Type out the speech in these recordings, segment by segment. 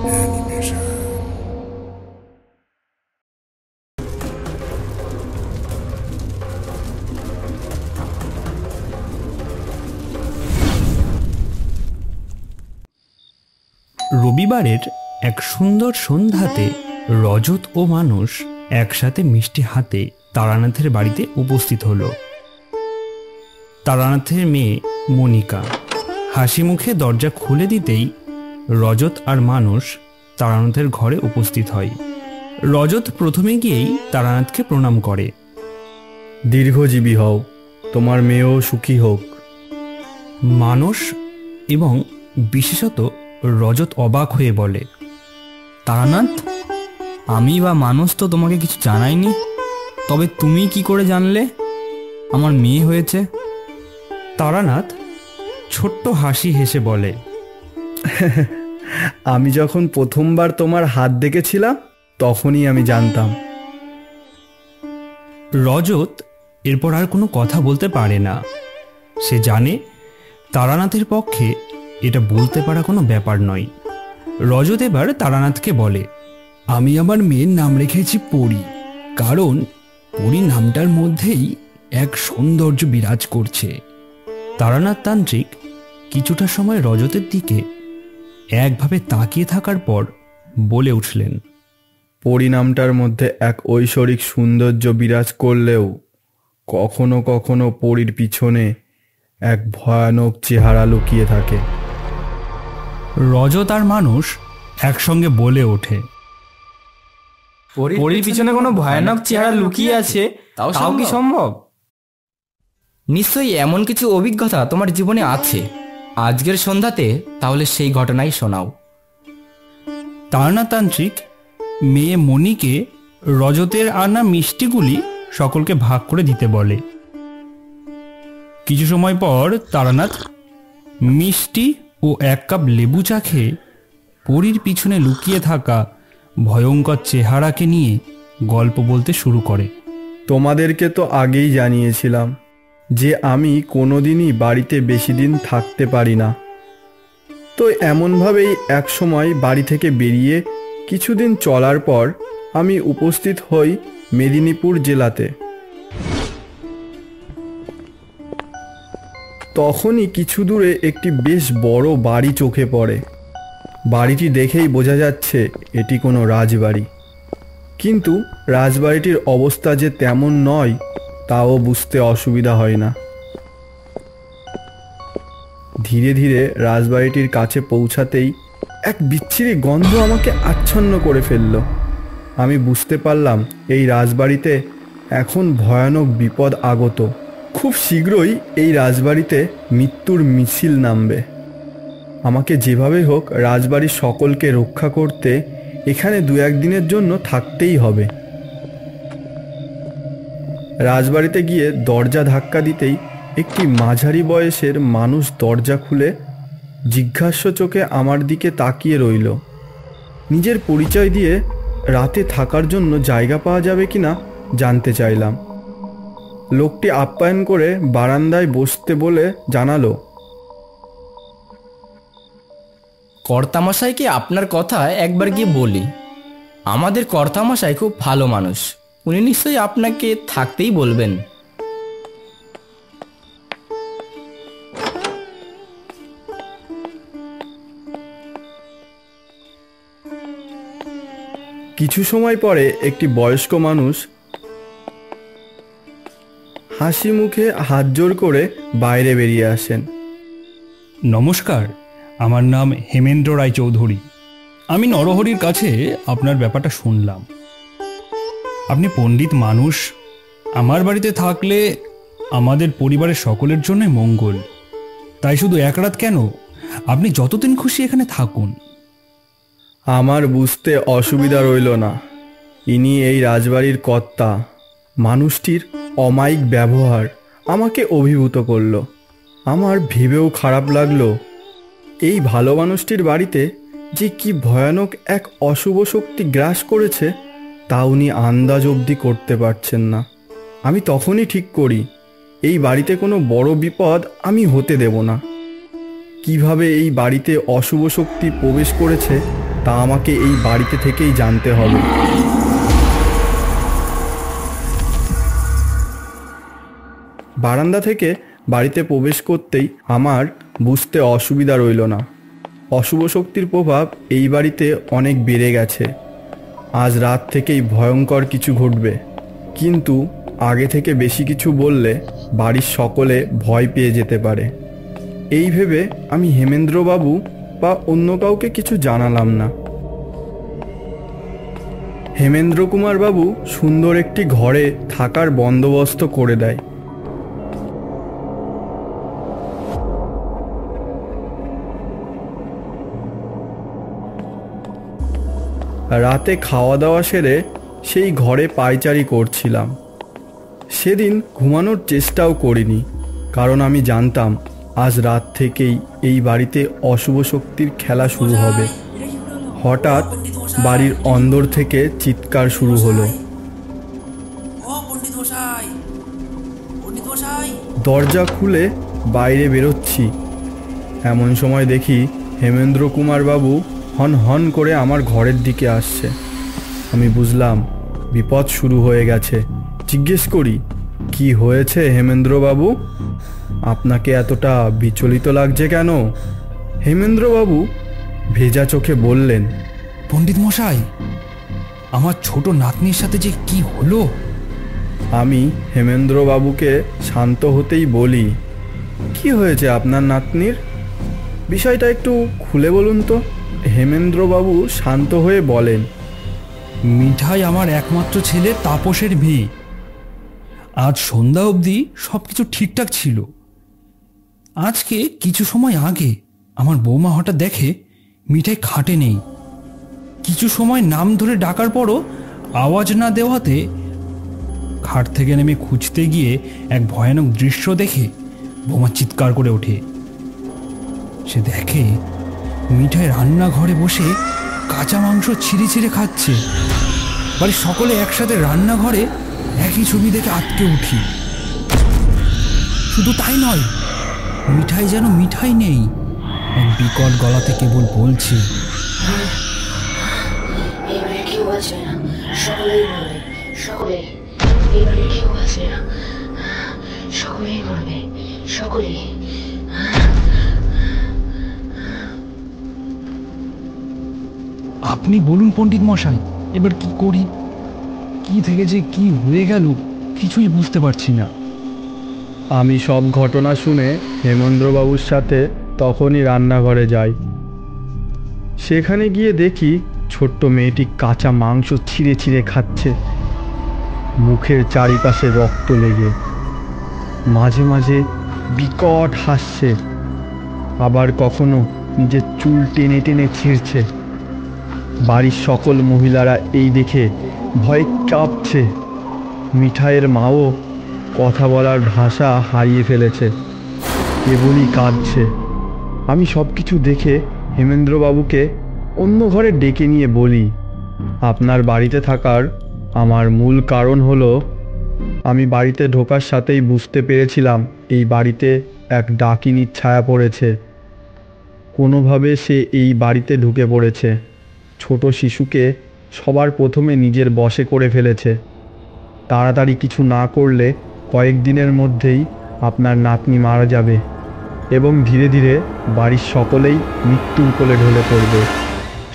Animation. রবিবারের এক সুন্দর সন্ধ্যাতে রজত ও মানুষ একসাথে মিষ্টি হাতে তারানাথের বাড়িতে উপস্থিত হলো। তারানাথের মেয়ে মনিকা হাসি মুখে দরজা খুলে দিতেই রজত আর মানুষ তারানাথের ঘরে উপস্থিত হয়। রজত প্রথমে গিয়েই তারানাথকে প্রণাম করে। দীর্ঘজীবী হও, তোমার মেয়েও সুখী হোক। মানুষ এবং বিশেষত রজত অবাক হয়ে বলে, তারানাথ, আমি বা মানুষ তো তোমাকে কিছু জানাইনি, তবে তুমি কি করে জানলে আমার মেয়ে হয়েছে? তারানাথ ছোট্ট হাসি হেসে বলে, আমি যখন প্রথমবার তোমার হাত দেখেছিলাম তখনই আমি জানতাম। রজত এরপর আর কোনো কথা বলতে পারে না। সে জানে তারানাথের পক্ষে এটা বলতে পারা কোনো ব্যাপার নয়। রজত এবার তারানাথকে বলে, আমি আমার মেয়ের নাম রেখেছি পরী, কারণ পরী নামটার মধ্যেই এক সৌন্দর্য বিরাজ করছে। তারানাথ তান্ত্রিক কিছুটা সময় রজতের দিকে একভাবে তাকিয়ে থাকার পর বলে উঠলেন, পরী নামটার মধ্যে এক ঐশ্বরিক সৌন্দর্য বিরাজ করলেও কখনো কখনো পরীর পিছনে এক ভয়ানক চেহারা লুকিয়ে থাকে। রজত আর মানুষ একসঙ্গে বলে ওঠে, পরীর পিছনে কোনো ভয়ানক চেহারা লুকিয়ে আছে, তাও কি সম্ভব? নিশ্চয়ই এমন কিছু অভিজ্ঞতা তোমার জীবনে আছে। আজকের সন্ধ্যাতে তাহলে সেই ঘটনাই শোনাও। তারানাথ তান্ত্রিক মেয়ে মণিকে রজতের আনা মিষ্টিগুলি সকলকে ভাগ করে দিতে বলে। কিছু সময় পর তারানাথ মিষ্টি ও এক কাপ লেবু চা খেয়ে পরীর পিছনে লুকিয়ে থাকা ভয়ঙ্কর চেহারাকে নিয়ে গল্প বলতে শুরু করে। তোমাদেরকে তো আগেই জানিয়েছিলাম যে আমি কোনোদিনই বাড়িতে বেশি দিন থাকতে পারি না। তো এমনভাবেই এক সময় বাড়ি থেকে বেরিয়ে কিছুদিন চলার পর আমি উপস্থিত হই মেদিনীপুর জেলাতে। তখনই কিছু দূরে একটি বেশ বড় বাড়ি চোখে পড়ে। বাড়িটি দেখেই বোঝা যাচ্ছে এটি কোনো রাজবাড়ি, কিন্তু রাজবাড়িটির অবস্থা যে তেমন নয় তাও বুঝতে অসুবিধা হয় না। ধীরে ধীরে রাজবাড়িটির কাছে পৌঁছাতেই এক বিচ্ছিরি গন্ধ আমাকে আচ্ছন্ন করে ফেলল। আমি বুঝতে পারলাম এই রাজবাড়িতে এখন ভয়ানক বিপদ আগত। খুব শীঘ্রই এই রাজবাড়িতে মৃত্যুর মিছিল নামবে। আমাকে যেভাবে হোক রাজবাড়ির সকলকে রক্ষা করতে এখানে 2-1 দিনের জন্য থাকতেই হবে। রাজবাড়িতে গিয়ে দরজা ধাক্কা দিতেই একটি মাঝারি বয়সের মানুষ দরজা খুলে জিজ্ঞাস্য চোখে আমার দিকে তাকিয়ে রইল। নিজের পরিচয় দিয়ে রাতে থাকার জন্য জায়গা পাওয়া যাবে কিনা জানতে চাইলাম। লোকটি আপ্যায়ন করে বারান্দায় বসতে বলে জানালো, কর্তামশাইকে আপনার কথা একবার গিয়ে বলি। আমাদের কর্তামশাই খুব ভালো মানুষ, উনি নিশ্চয়ই আপনাকে থাকতেই বলবেন। কিছু সময় পরে একটি বয়স্ক মানুষ হাসি মুখে হাত জোড় করে বাইরে বেরিয়ে আসেন। নমস্কার, আমার নাম হেমেন্দ্র রায়চৌধুরী। আমি নরহরির কাছে আপনার ব্যাপারটা শুনলাম। আপনি পণ্ডিত মানুষ, আমার বাড়িতে থাকলে আমাদের পরিবারের সকলের জন্য মঙ্গল। তাই শুধু এক রাত কেন, আপনি যতদিন খুশি এখানে থাকুন। আমার বুঝতে অসুবিধা রইল না। ইনি এই রাজবাড়ির কর্তা। মানুষটির অমায়িক ব্যবহার আমাকে অভিভূত করল। আমার ভেবেও খারাপ লাগলো এই ভালো মানুষটির বাড়িতে যে কি ভয়ানক এক অশুভ শক্তি গ্রাস করেছে তা উনি আন্দাজ অবধি করতে পারছেন না। আমি তখনই ঠিক করি এই বাড়িতে কোনো বড় বিপদ আমি হতে দেব না। কিভাবে এই বাড়িতে অশুভ শক্তি প্রবেশ করেছে তা আমাকে এই বাড়িতে থেকেই জানতে হবে। বারান্দা থেকে বাড়িতে প্রবেশ করতেই আমার বুঝতে অসুবিধা রইল না। অশুভ শক্তির প্রভাব এই বাড়িতে অনেক বেড়ে গেছে। আজ রাত থেকেই ভয়ঙ্কর কিছু ঘটবে, কিন্তু আগে থেকে বেশি কিছু বললে বাড়ির সকলে ভয় পেয়ে যেতে পারে। এই ভেবে আমি হেমেন্দ্রবাবু বা অন্য কাউকে কিছু জানালাম না। হেমেন্দ্র কুমার বাবু সুন্দর একটি ঘরে থাকার বন্দোবস্ত করে দেয়। রাতে খাওয়া দাওয়া সেরে সেই ঘরে পায়চারি করছিলাম। সেদিন ঘুমানোর চেষ্টাও করিনি, কারণ আমি জানতাম আজ রাত থেকেই এই বাড়িতে অশুভ শক্তির খেলা শুরু হবে। হঠাৎ বাড়ির অন্দর থেকে চিৎকার শুরু হলো। দরজা খুলে বাইরে বেরোচ্ছি, এমন সময় দেখি হেমেন্দ্র কুমার বাবু হন হন করে আমার ঘরের দিকে আসছে। আমি বুঝলাম বিপদ শুরু হয়ে গেছে। জিজ্ঞেস করি, কি হয়েছে হেমেন্দ্রবাবু? আপনাকে এতটা বিচলিত লাগছে কেন? হেমেন্দ্রবাবু ভেজা চোখে বললেন, পণ্ডিত মশাই, আমার ছোট নাতনির সাথে যে কি হলো। আমি হেমেন্দ্রবাবুকে শান্ত হতেই বলি, কি হয়েছে আপনার নাতনির? বিষয়টা একটু খুলে বলুন তো। হেমেন্দ্রবাবু শান্ত হয়ে বলেন, মিঠাই আমার একমাত্র ছেলে তাপসের মেয়ে। আজ সন্ধ্যা অবধি সব কিছু ঠিকঠাক ছিল। আজকে কিছু সময় আগে আমার বৌমা হঠাৎ দেখে মিঠাই খাটে নেই। কিছু সময় নাম ধরে ডাকার পরও আওয়াজ না দেওয়াতে খাট থেকে নেমে খুঁজতে গিয়ে এক ভয়ানক দৃশ্য দেখে বৌমা চিৎকার করে ওঠে। সে দেখে মিঠাই রান্নাঘরে বসে কাঁচা মাংস ছিঁড়ে ছিঁড়ে খাচ্ছে। বাড়ির সকলে একসাথে রান্নাঘরে একই ছবি দেখে আটকে উঠি। শুধু তাই নয়, মিঠাই যেন মিঠাই নেই, এক বিকট গলাতে কেবল বলছে, কেউ আছে না, সকলেই মরবে, সকলেই এবারে কেউ আছে না, সকলেই মরবে, সকলেই। আপনি বলুন পণ্ডিত মশাই, এবার কি করি? কি থেকে যে কি হয়ে গেল কিছুই বুঝতে পারছি না। আমি সব ঘটনা শুনে হেমেন্দ্রবাবুর সাথে তখনই রান্নাঘরে যাই। সেখানে গিয়ে দেখি ছোট্ট মেয়েটি কাঁচা মাংস ছিঁড়ে ছিঁড়ে খাচ্ছে, মুখের চারিপাশে রক্ত লেগে। মাঝে মাঝে বিকট হাসছে, আবার কখনো নিজের চুল টেনে টেনে ছিঁড়ছে। বাড়ির সকল মহিলারা এই দেখে ভয়ে কাঁপছে। মিঠাইয়ের মাও কথা বলার ভাষা হারিয়ে ফেলেছে, কেবলই কাঁদছে। আমি সব কিছু দেখে হেমেন্দ্রবাবুকে অন্য ঘরে ডেকে নিয়ে বলি, আপনার বাড়িতে থাকার আমার মূল কারণ হলো, আমি বাড়িতে ঢোকার সাথেই বুঝতে পেরেছিলাম এই বাড়িতে এক ডাকিনীর ছায়া পড়েছে। কোনোভাবে সে এই বাড়িতে ঢুকে পড়েছে। ছোট শিশুকে সবার প্রথমে নিজের বশে করে ফেলেছে। তাড়াতাড়ি কিছু না করলে কয়েকদিনের মধ্যেই আপনার নাতনি মারা যাবে এবং ধীরে ধীরে বাড়ির সকলেই মৃত্যুর কোলে ঢলে পড়বে।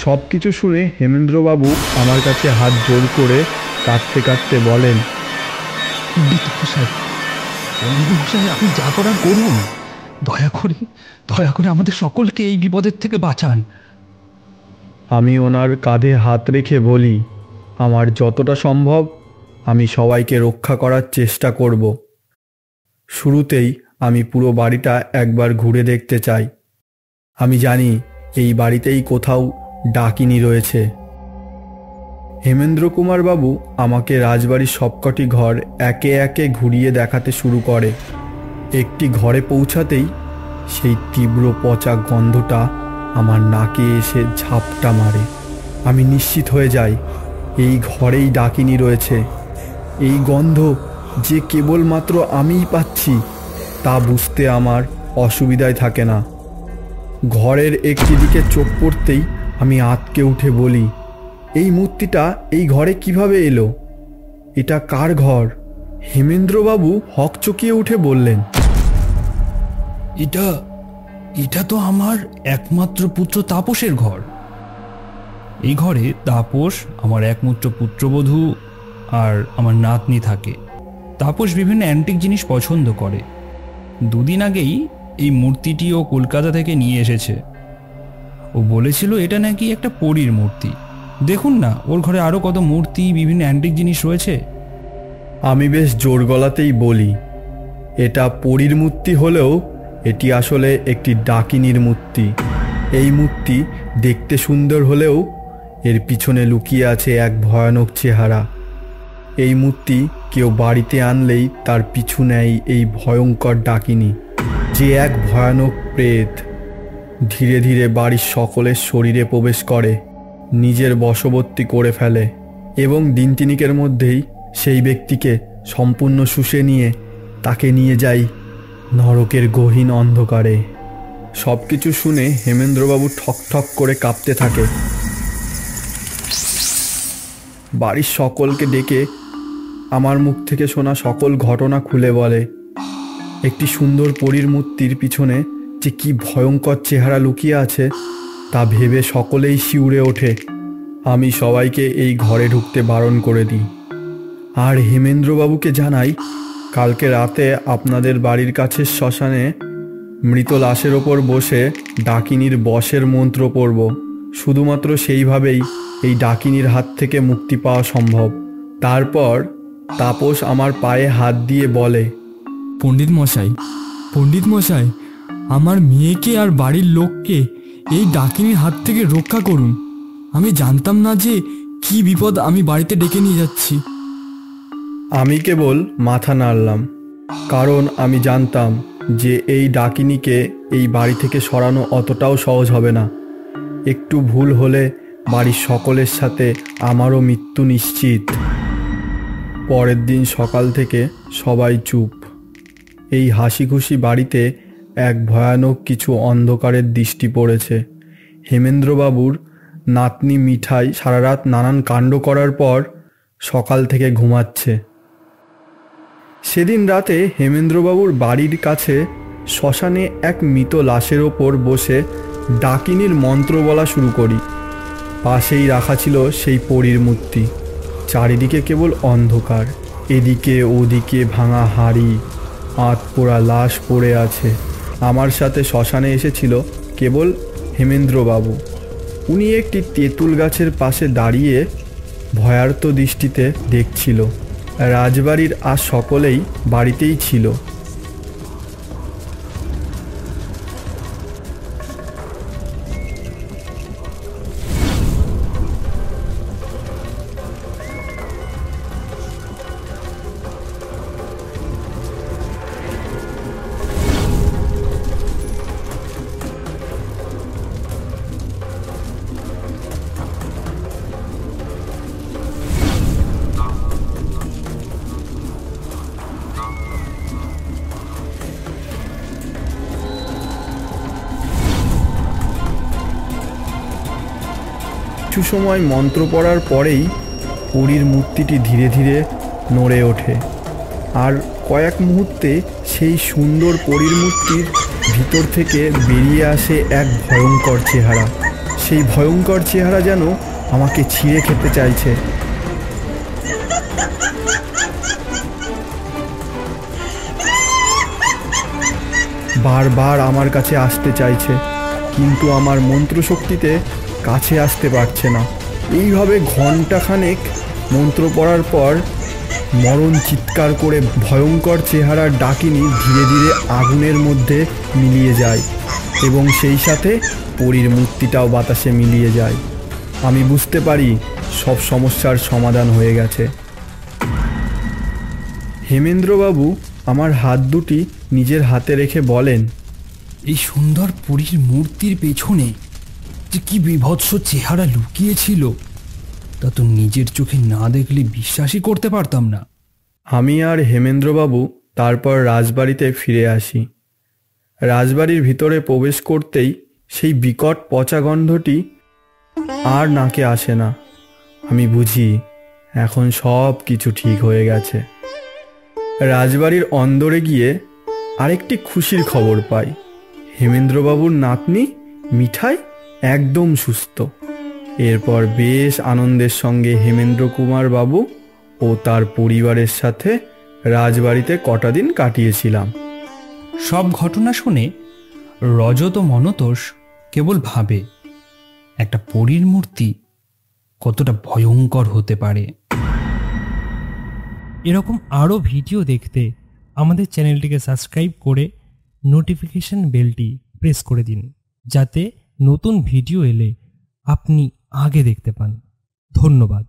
সব কিছু শুনে হেমেন্দ্রবাবু আমার কাছে হাত জোর করে কাঁদতে কাঁদতে বলেন, পণ্ডিত মশাই, আপনি যা করার করুন। দয়া করে আমাদের সকলকে এই বিপদের থেকে বাঁচান। আমি ওনার কাঁধে হাত রেখে বলি, আমার যতটা সম্ভব আমি সবাইকে রক্ষা করার চেষ্টা করব। শুরুতেই আমি পুরো বাড়িটা একবার ঘুরে দেখতে চাই। আমি জানি এই বাড়িতেই কোথাও ডাকিনী রয়েছে। হেমেন্দ্র কুমার বাবু আমাকে রাজবাড়ির সবকটি ঘর একে একে ঘুরিয়ে দেখাতে শুরু করে। একটি ঘরে পৌঁছাতেই সেই তীব্র পচা গন্ধটা আমার নাকে এসে ঝাপটা মারে। আমি নিশ্চিত হয়ে যাই এই ঘরেই ডাকিনী রয়েছে। এই গন্ধ যে কেবলমাত্র আমিই পাচ্ছি তা বুঝতে আমার অসুবিধাই থাকে না। ঘরের একটি দিকে চোখ পড়তেই আমি আঁতকে উঠে বলি, এই মূর্তিটা এই ঘরে কিভাবে এলো? এটা কার ঘর? হেমেন্দ্রবাবু হকচকিয়ে উঠে বললেন, এটা এটা তো আমার একমাত্র পুত্র তাপসের ঘর। এই ঘরে তাপস, আমার একমাত্র পুত্রবধূ আর আমার নাতনি থাকে। তাপস বিভিন্ন অ্যান্টিক জিনিস পছন্দ করে। দুদিন আগেই এই মূর্তিটি ও কলকাতা থেকে নিয়ে এসেছে। ও বলেছিল এটা নাকি একটা পরীর মূর্তি। দেখুন না, ওর ঘরে আরও কত মূর্তি, বিভিন্ন অ্যান্টিক জিনিস রয়েছে। আমি বেশ জোর গলাতেই বলি, এটা পরীর মূর্তি হলেও এটি আসলে একটি ডাকিনীর মূর্তি। এই মূর্তি দেখতে সুন্দর হলেও এর পিছনে লুকিয়ে আছে এক ভয়ানক চেহারা। এই মূর্তি কেউ বাড়িতে আনলেই তার পিছু নেয় এই ভয়ঙ্কর ডাকিনী, যে এক ভয়ানক প্রেত। ধীরে ধীরে বাড়ির সকলের শরীরে প্রবেশ করে, নিজের বশবর্তী করে ফেলে এবং দিন তিনিকের মধ্যেই সেই ব্যক্তিকে সম্পূর্ণ শুষে নিয়ে তাকে নিয়ে যায় নরকের গহীন অন্ধকারে। সব কিছু শুনে হেমেন্দ্রবাবু ঠক ঠক করে কাঁপতে থাকে। বাড়ির সকলকে ডেকে আমার মুখ থেকে শোনা সকল ঘটনা খুলে বলে। একটি সুন্দর পরীর মূর্তির পিছনে যে কি ভয়ঙ্কর চেহারা লুকিয়ে আছে তা ভেবে সকলেই শিউরে ওঠে। আমি সবাইকে এই ঘরে ঢুকতে বারণ করে দিই, আর হেমেন্দ্রবাবুকে জানাই কালকে রাতে আপনাদের বাড়ির কাছে শ্মশানে মৃত লাশের ওপর বসে ডাকিনীর বশের মন্ত্র পড়ব। শুধুমাত্র সেইভাবেই এই ডাকিনীর হাত থেকে মুক্তি পাওয়া সম্ভব। তারপর তাপস আমার পায়ে হাত দিয়ে বলে, পণ্ডিত মশাই, আমার মেয়েকে আর বাড়ির লোককে এই ডাকিনীর হাত থেকে রক্ষা করুন। আমি জানতাম না যে কি বিপদ আমি বাড়িতে ডেকে নিয়ে যাচ্ছি। আমি কেবল মাথা নাড়লাম, কারণ আমি জানতাম যে এই ডাকিনীকে এই বাড়ি থেকে সরানো অতটাও সহজ হবে না। একটু ভুল হলে বাড়ির সকলের সাথে আমারও মৃত্যু নিশ্চিত। পরের দিন সকাল থেকে সবাই চুপ। এই হাসি খুশি বাড়িতে এক ভয়ানক কিছু অন্ধকারের দৃষ্টি পড়েছে। হেমেন্দ্রবাবুর নাতনি মিঠাই সারা রাত নানান কাণ্ড করার পর সকাল থেকে ঘুমাচ্ছে। সেদিন রাতে হেমেন্দ্রবাবুর বাড়ির কাছে শ্মশানে এক মৃত লাশের ওপর বসে ডাকিনীর মন্ত্র বলা শুরু করি। পাশেই রাখা ছিল সেই পরীর মূর্তি। চারিদিকে কেবল অন্ধকার, এদিকে ওদিকে ভাঙা হাড়ি, আত পোড়া লাশ পড়ে আছে। আমার সাথে শ্মশানে এসেছিল কেবল হেমেন্দ্রবাবু। উনি একটি তেঁতুল গাছের পাশে দাঁড়িয়ে ভয়ার্ত দৃষ্টিতে দেখছিল। রাজবাড়ির আর সকলেই বাড়িতেই ছিল। কিছু সময় মন্ত্র পড়ার পরেই পরীর মূর্তিটি ধীরে ধীরে নড়ে ওঠে, আর কয়েক মুহূর্তে সেই সুন্দর পরীর মূর্তির ভিতর থেকে বেরিয়ে আসে এক ভয়ঙ্কর চেহারা। সেই ভয়ঙ্কর চেহারা যেন আমাকে ছিঁড়ে খেতে চাইছে। বারবার আমার কাছে আসতে চাইছে, কিন্তু আমার মন্ত্রশক্তিতে কাছে আসতে পারছে না। এইভাবে ঘণ্টাখানেক মন্ত্র পড়ার পর মরণ চিৎকার করে ভয়ঙ্কর চেহারার ডাকিনী ধীরে ধীরে আগুনের মধ্যে মিলিয়ে যায় এবং সেই সাথে পরীর মূর্তিটাও বাতাসে মিলিয়ে যায়। আমি বুঝতে পারি সব সমস্যার সমাধান হয়ে গেছে। হেমেন্দ্রবাবু আমার হাত দুটি নিজের হাতে রেখে বলেন, এই সুন্দর পরীর মূর্তির পেছনে যে কি বিভৎস চেহারা লুকিয়েছিল তা তো নিজের চোখে না দেখলে বিশ্বাসই করতে পারতাম না। আমি আর হেমেন্দ্রবাবু তারপর রাজবাড়িতে ফিরে আসি। রাজবাড়ির ভিতরে প্রবেশ করতেই সেই বিকট পচা গন্ধটি আর নাকে আসে না। আমি বুঝি এখন সব কিছু ঠিক হয়ে গেছে। রাজবাড়ির অন্দরে গিয়ে আরেকটি খুশির খবর পাই। হেমেন্দ্রবাবুর নাতনি মিঠাই একদম সুস্থ। এরপর বেশ আনন্দের সঙ্গে হেমেন্দ্র কুমার বাবু ও তার পরিবারের সাথে রাজবাড়িতে কটা দিন কাটিয়েছিলাম। সব ঘটনা শুনে রজত ও মনতোষ কেবল ভাবে একটা পরীর মূর্তি কতটা ভয়ঙ্কর হতে পারে। এরকম আরও ভিডিও দেখতে আমাদের চ্যানেলটিকে সাবস্ক্রাইব করে নোটিফিকেশন বেলটি প্রেস করে দিন, যাতে নতুন ভিডিও এলে আপনি আগে দেখতে পান। ধন্যবাদ।